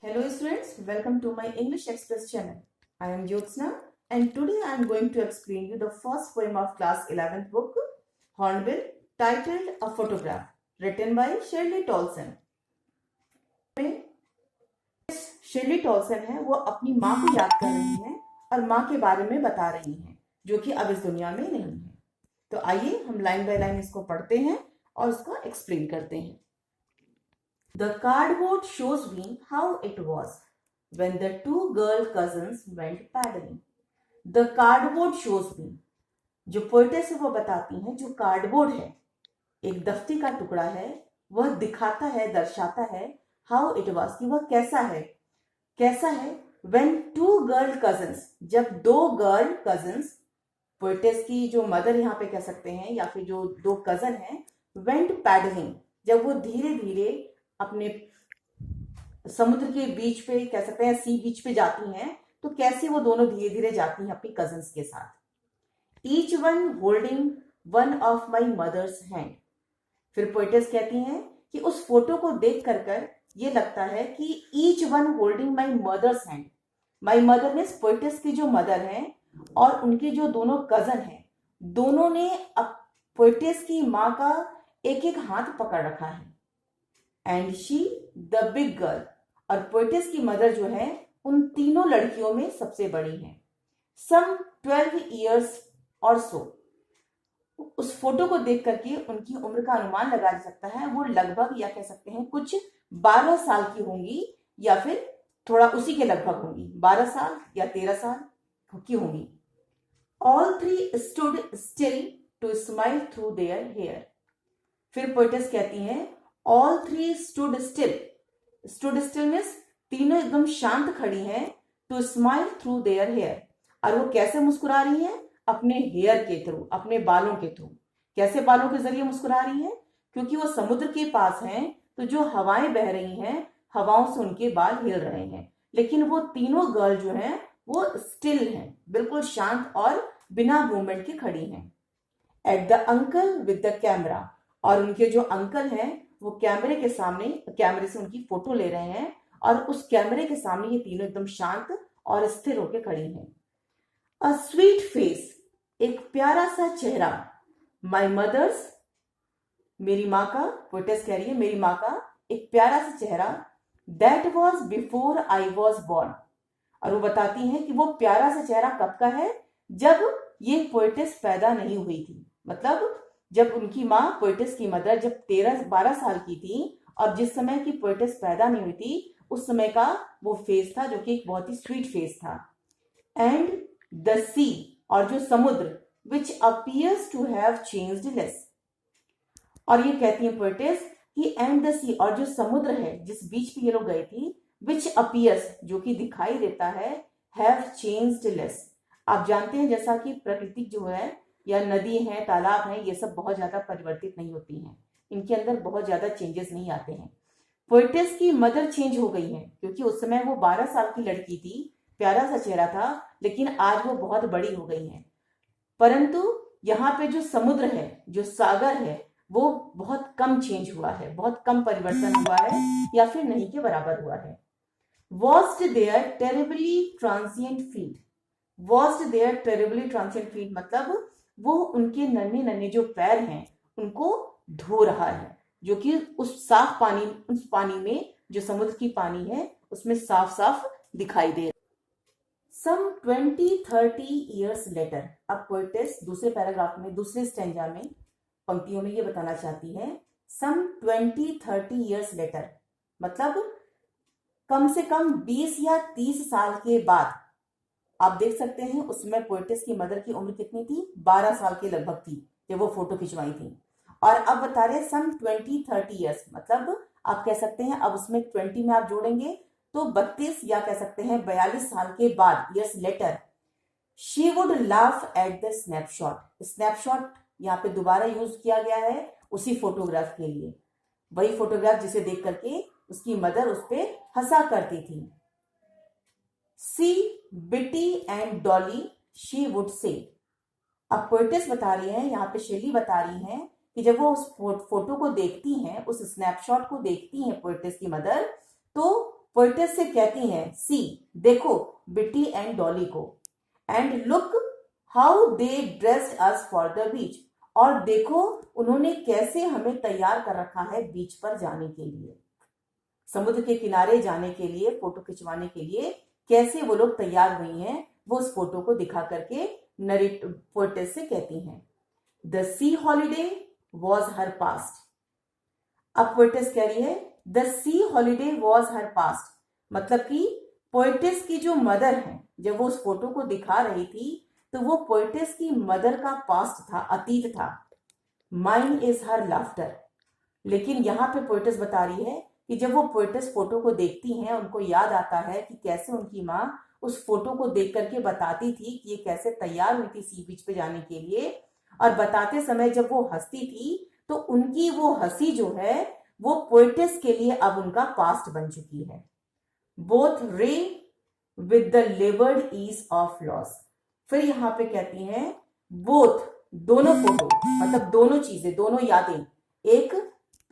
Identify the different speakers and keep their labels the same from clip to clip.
Speaker 1: Hello students, welcome to my English Express channel. I am Jyotsna and today I am going to explain you the first poem of class 11th book, Hornbill, titled A Photograph, written by Shirley Tolson. Shirley Tolson है वो अपनी माँ को याद कर रही हैं और माँ के बारे में बता रही हैं जो कि अब इस दुनिया में नहीं है। तो आइए हम लाइन बाय लाइन इसको पढ़ते हैं और उसको एक्सप्लेन करते हैं। The cardboard shows me how it was when the two girl cousins went paddling. The cardboard shows me, जो पोएटेस है वो बताती हैं जो कार्डबोर्ड है एक दफ्ती का टुकड़ा है, वह दिखाता है, दर्शाता है how it was कि वह कैसा है when two girl cousins, जब दो गर्ल कजन्स, पोएटेस की जो मदर यहाँ पे कह सकते हैं या फिर जो दो कजन हैं, went paddling, जब वो धीरे धीरे अपने समुद्र के बीच पे कह सकते हैं सी बीच पे जाती हैं, तो कैसे वो दोनों धीरे धीरे जाती हैं अपनी कजन्स के साथ। Each one holding one of my mother's hand. फिर पोएटेस कहती हैं कि उस फोटो को देख कर ये लगता है कि each one holding my mother's hand. My mother means poetess की जो मदर हैं और उनके जो दोनों कजन हैं, दोनों ने अब पोएटेस की माँ का एक एक हाथ पकड़ रखा है। And she the big girl, और पोएटेस की मदर जो है उन तीनों लड़कियों में सबसे बड़ी है। सम 12 years और सो। उस फोटो को देख करके उनकी उम्र का अनुमान लगाया जा सकता है, वो लगभग या कह सकते हैं कुछ 12 साल की होंगी या फिर थोड़ा उसी के लगभग होंगी, 12 साल या 13 साल की होंगी। All three stood still to smile through their hair. फिर पोएटेस कहती हैं all three stood still means तीनों एकदम शांत खड़ी हैं, to smile through their hair, और वो कैसे मुस्कुरा रही हैं? अपने हेयर के थ्रू, अपने बालों के थ्रू। कैसे बालों के जरिए मुस्कुरा रही हैं? क्योंकि वो समुद्र के पास हैं, तो जो हवाएं बह रही हैं, हवाओं से उनके बाल हिल रहे हैं, लेकिन वो तीनों गर्ल जो हैं वो स्टिल हैं, बिल्कुल शांत और बिना मूवमेंट के खड़ी हैं। At the uncle with the camera, और उनके जो अंकल हैं वो कैमरे के सामने, कैमरे से उनकी फोटो ले रहे हैं और उस कैमरे के सामने ये तीनों एकदम शांत और स्थिर होकर खड़ी हैं। अ स्वीट फेस, एक प्यारा सा चेहरा। माई मदर्स, मेरी माँ का, पोएटेस कह रही है मेरी माँ का एक प्यारा सा चेहरा। That was before I was born, और वो बताती हैं कि वो प्यारा सा चेहरा कब का है? जब ये पोएटेस पैदा नहीं हुई थी। मतलब जब उनकी माँ पोएटेस की मदर जब 13-12 साल की थी और जिस समय की पोएटेस पैदा नहीं हुई थी, उस समय का वो फेस था जो कि एक बहुत ही स्वीट फेस था। एंड द सी, और जो समुद्र, which appears to have changed less, और ये कहती है पोएटेस कि एंड द सी, और जो समुद्र है जिस बीच पे ये लोग गए थी, विच अपीयर्स, जो कि दिखाई देता है, हैव चेंज्ड लेस। आप जानते हैं जैसा कि प्रकृति जो है या नदी है, तालाब है, ये सब बहुत ज्यादा परिवर्तित नहीं होती हैं, इनके अंदर बहुत ज्यादा चेंजेस नहीं आते हैं। पोएटेस की मदर चेंज हो गई है क्योंकि उस समय वो 12 साल की लड़की थी, प्यारा सा चेहरा था, लेकिन आज वो बहुत बड़ी हो गई है। परंतु यहाँ पे जो समुद्र है, जो सागर है, वो बहुत कम चेंज हुआ है, बहुत कम परिवर्तन हुआ है या फिर नहीं के बराबर हुआ है। Was their terribly transient feet. Was their terribly transient feet मतलब वो उनके नन्हे नन्हे जो पैर हैं उनको धो रहा है, जो कि उस साफ पानी, उस पानी में जो समुद्र की पानी है उसमें साफ साफ दिखाई दे। सम 20-30 years later, अब पोएटेस दूसरे पैराग्राफ में, दूसरे स्टैंजा में, पंक्तियों में ये बताना चाहती है सम 20-30 years later, मतलब कम से कम 20 या 30 साल के बाद। आप देख सकते हैं उसमें पोएटेस की मदर की उम्र कितनी थी? 12 साल के लगभग थी जब वो फोटो खिंचवाई थी, और अब बता रहे सम 20-30 years, मतलब आप कह सकते हैं अब उसमें 20 में आप जोड़ेंगे तो 32 या कह सकते हैं 42 साल के बाद, years later, she would laugh at the snapshot। Snapshot यहाँ पे दोबारा यूज किया गया है उसी फोटोग्राफ के लिए, वही फोटोग्राफ जिसे देख करके उसकी मदर उस पर हंसा करती थी। सी बिटी and Dolly, she would say. अब पोएटेस बता रही है, यहाँ पे शेली बता रही है कि जब वो उस फोटो को देखती हैं, उस स्नैपशॉट को देखती हैं पोएटेस की मदर, तो पोएटेस से कहती हैं, सी देखो बिट्टी एंड डॉली को, and look how they dressed us for the beach, और देखो उन्होंने कैसे हमें तैयार कर रखा है बीच पर जाने के लिए, समुद्र के किनारे जाने के लिए, फोटो खिंचवाने के लिए कैसे वो लोग तैयार हुई हैं, वो उस फोटो को दिखा करके पोएटेस से कहती हैं। The C holiday was her past. अब पोएटेस कह रही है the C holiday was her past, मतलब कि पोएटेस की जो मदर है, जब वो उस फोटो को दिखा रही थी तो वो पोएटेस की मदर का पास्ट था, अतीत था। Mine is her laughter. लेकिन यहाँ पे पोएटेस बता रही है कि जब वो पोएटेस फोटो को देखती हैं, उनको याद आता है कि कैसे उनकी माँ उस फोटो को देख करके बताती थी कि ये कैसे तैयार हुई थी सी बीच पे जाने के लिए, और बताते समय जब वो हंसती थी तो उनकी वो हंसी जो है वो पोएटेस के लिए अब उनका पास्ट बन चुकी है। Both wry with the laboured ease of loss. फिर यहाँ पे कहती हैं बोथ, दोनों फोटो, मतलब दोनों चीजें, दोनों यादें, एक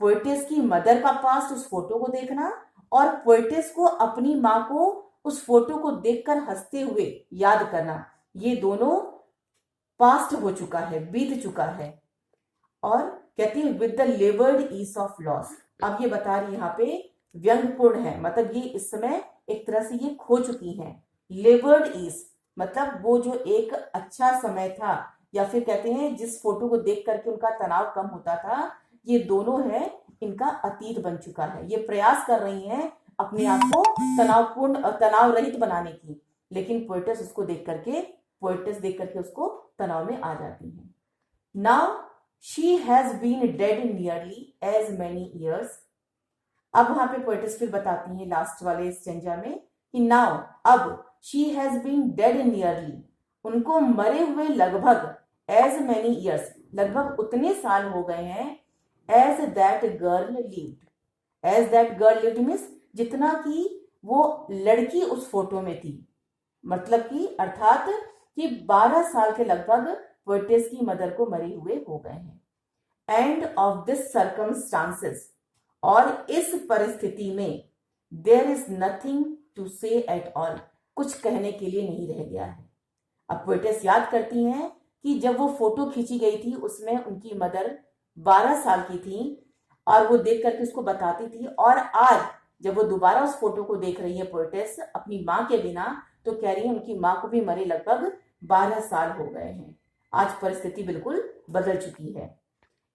Speaker 1: पोएटेस की मदर का पास्ट उस फोटो को देखना, और पोएटेस को अपनी माँ को उस फोटो को देखकर हंसते हुए याद करना, ये दोनों पास्ट हो चुका है, बीत चुका है। और कहती है with the laboured ease of loss. अब ये बता रही यहाँ पे व्यंग्यपूर्ण है, मतलब ये इस समय एक तरह से ये खो चुकी हैं। लेबर्ड ईज मतलब वो जो एक अच्छा समय था, या फिर कहते हैं जिस फोटो को देख करके उनका तनाव कम होता था, ये दोनों है इनका अतीत बन चुका है। ये प्रयास कर रही हैं अपने आप को तनाव रहित बनाने की, लेकिन पोएटेस देख करके उसको तनाव में आ जाती है। Now she has been dead nearly as many years. अब वहां पे पोएटेस फिर बताती है लास्ट वाले स्टेंजा में कि नाउ, अब, she has been dead nearly, उनको मरे हुए लगभग, एज मेनी ईयर्स, लगभग उतने साल हो गए हैं, as that girl lived. As that girl lived means जितना कि वो लड़की उस फोटो में थी, मतलब कि अर्थात कि 12 साल के लगभग पोएटेस की मदर को मरे हुए हो गए हैं। एंड ऑफ दिस सर्कमस्टांसेस, और इस परिस्थिति में देयर इज नथिंग टू से एट ऑल, कुछ कहने के लिए नहीं रह गया है। अब पोएटेस याद करती हैं कि जब वो फोटो खींची गई थी उसमें उनकी मदर 12 साल की थी, और वो देख करके उसको बताती थी, और आज जब वो दोबारा उस फोटो को देख रही है पोएटेस अपनी माँ के बिना, तो कह रही है उनकी माँ को भी मरे लगभग 12 साल हो गए हैं। आज परिस्थिति बिल्कुल बदल चुकी है।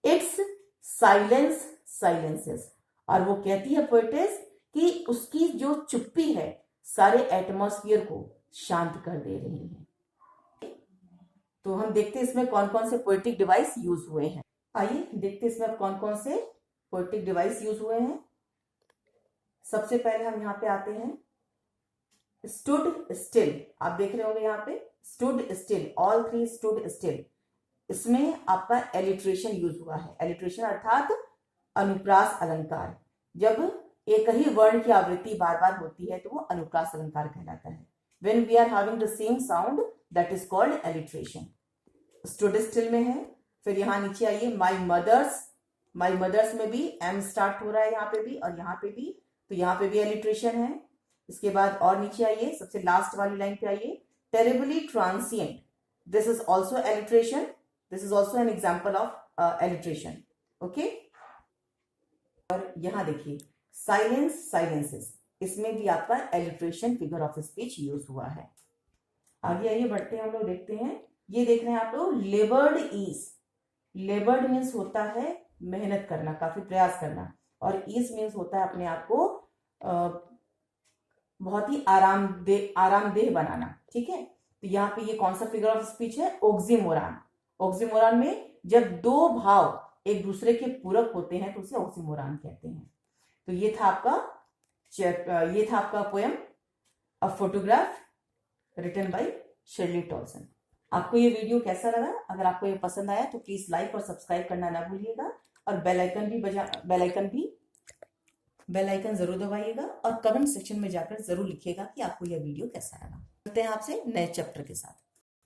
Speaker 1: इट्स साइलेंस साइलेंसेस, और वो कहती है पोएटेस कि उसकी जो चुप्पी है सारे एटमॉस्फियर को शांत कर दे रही है। तो हम देखते हैं इसमें कौन कौन से पोएटिक डिवाइस यूज हुए हैं। आइए देखते हैं इसमें कौन कौन से पोएटिक डिवाइस यूज हुए हैं। सबसे पहले हम यहाँ पे आते हैं स्टूड स्टिल। आप देख रहे होंगे यहाँ पे stood still, all three stood still. इसमें आपका एलिट्रेशन यूज हुआ है। एलिट्रेशन अर्थात अनुप्रास अलंकार। जब एक ही वर्ण की आवृत्ति बार बार होती है तो वो अनुप्रास अलंकार कहलाता है। When we are having the same sound, that is called alliteration. Stood still में है। फिर यहाँ नीचे आइए माई मदर्स। माई मदर्स में भी एम स्टार्ट हो रहा है यहाँ पे भी और यहाँ पे भी, तो यहाँ पे भी एलिट्रेशन है। इसके बाद और नीचे आइए, सबसे लास्ट वाली लाइन पे आइए, terribly transient, this is also alliteration, this is also an example of alliteration. Okay, और यहाँ देखिए साइलेंस साइलेंसेस, इसमें भी आपका alliteration figure of speech use हुआ है। आगे आइए बढ़ते हैं, हम लोग देखते हैं, ये देख रहे हैं आप लोग लेबर्ड ईज। लेबर्ड मीन्स होता है मेहनत करना, काफी प्रयास करना, और ईज मीन्स होता है अपने आप को बहुत ही आरामदेह बनाना। ठीक है, तो यहाँ पे ये कौन सा फिगर ऑफ स्पीच है? ऑक्सीमोरान। ऑक्सीमोरान में जब दो भाव एक दूसरे के पूरक होते हैं तो उसे ऑक्सीमोरान कहते हैं। तो ये था आपका poem a photograph written by Shirley Tolson. आपको ये वीडियो कैसा लगा? अगर आपको ये पसंद आया तो प्लीज लाइक और सब्सक्राइब करना ना भूलिएगा, और बेल आइकन जरूर दबाइएगा, और कमेंट सेक्शन में जाकर जरूर लिखिएगा कि आपको यह वीडियो कैसा लगा। मिलते हैं आपसे नए चैप्टर के साथ।